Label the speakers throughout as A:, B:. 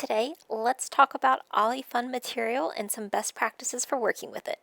A: Today, let's talk about Oly-Fun material and some best practices for working with it.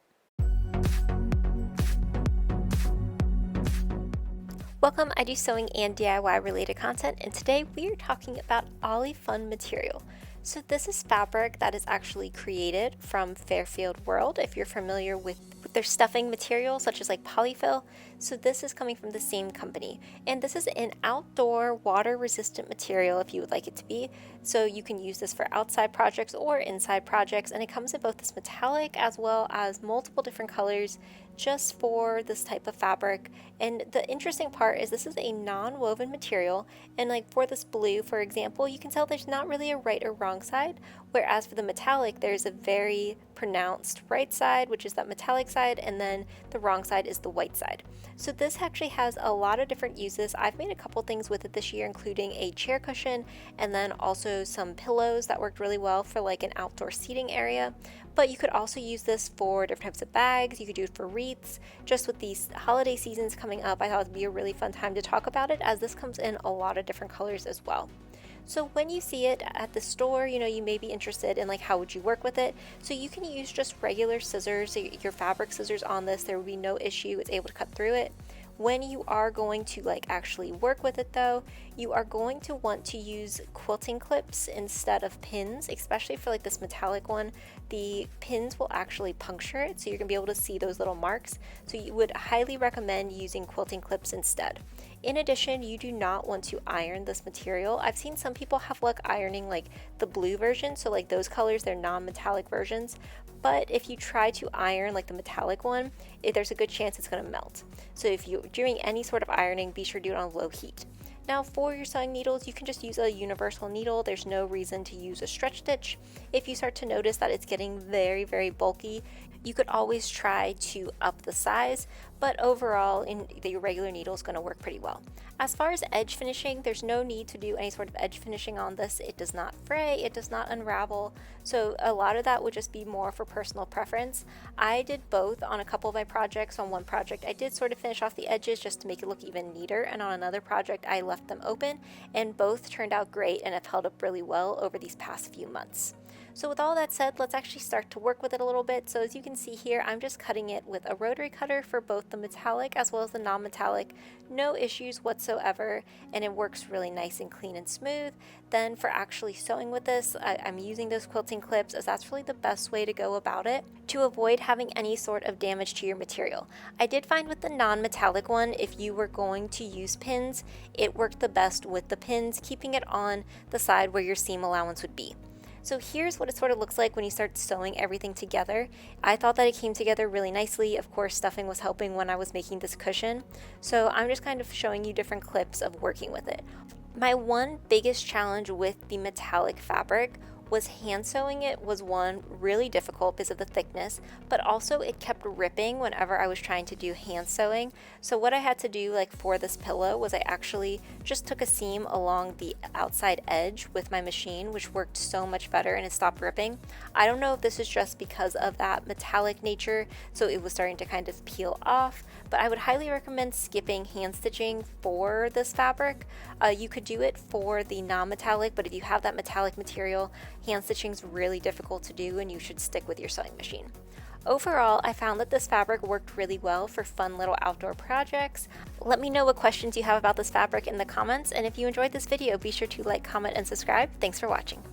A: Welcome, I do sewing and DIY related content, and today we are talking about Oly-Fun material. So this is fabric that is actually created from Fairfield World, if you're familiar with their stuffing material such as like polyfill. So this is coming from the same company, and this is an outdoor water resistant material if you would like it to be. So you can use this for outside projects or inside projects, and it comes in both this metallic as well as multiple different colors just for this type of fabric. And the interesting part is this is a non-woven material, and like for this blue, for example, you can tell there's not really a right or wrong side, whereas for the metallic there's a very pronounced right side, which is that metallic side, and then the wrong side is the white side. So this actually has a lot of different uses. I've made a couple things with it this year, including a chair cushion and then also some pillows that worked really well for like an outdoor seating area. But you could also use this for different types of bags. You could do it for wreaths. Just with these holiday seasons coming up, I thought it would be a really fun time to talk about it, as this comes in a lot of different colors as well. So when you see it at the store, you may be interested in like how would you work with it. So you can use just regular scissors, your fabric scissors on this. There will be no issue. It's able to cut through it. When you are going to like actually work with it though, you are going to want to use quilting clips instead of pins, especially for like this metallic one. The pins will actually puncture it, so you're gonna be able to see those little marks. So you would highly recommend using quilting clips instead. In addition, you do not want to iron this material. I've seen some people have luck ironing like the blue version, so like those colors, they're non-metallic versions. But if you try to iron like the metallic one, there's a good chance it's going to melt. So if you're doing any sort of ironing, be sure to do it on low heat. Now for your sewing needles, you can just use a universal needle. There's no reason to use a stretch stitch. If you start to notice that it's getting very, very bulky, you could always try to up the size, but overall the regular needle is going to work pretty well. As far as edge finishing, there's no need to do any sort of edge finishing on this. It does not fray, it does not unravel, so a lot of that would just be more for personal preference. I did both on a couple of my projects. On one project I did sort of finish off the edges just to make it look even neater, and on another project I left them open, and both turned out great and have held up really well over these past few months. So with all that said, let's actually start to work with it a little bit. So as you can see here, I'm just cutting it with a rotary cutter for both the metallic as well as the non-metallic. No issues whatsoever, and it works really nice and clean and smooth. Then for actually sewing with this, I'm using those quilting clips, as that's really the best way to go about it to avoid having any sort of damage to your material. I did find with the non-metallic one, if you were going to use pins, it worked the best with the pins, keeping it on the side where your seam allowance would be. So here's what it sort of looks like when you start sewing everything together. I thought that it came together really nicely. Of course, stuffing was helping when I was making this cushion. So I'm just kind of showing you different clips of working with it. My one biggest challenge with the metallic fabric was hand sewing it was one really difficult because of the thickness, but also it kept ripping whenever I was trying to do hand sewing. So what I had to do like for this pillow was I actually just took a seam along the outside edge with my machine, which worked so much better and it stopped ripping. I don't know if this is just because of that metallic nature, so it was starting to kind of peel off, but I would highly recommend skipping hand stitching for this fabric. You could do it for the non-metallic, but if you have that metallic material, hand stitching is really difficult to do and you should stick with your sewing machine. Overall, I found that this fabric worked really well for fun little outdoor projects. Let me know what questions you have about this fabric in the comments, and if you enjoyed this video, be sure to like, comment, and subscribe. Thanks for watching.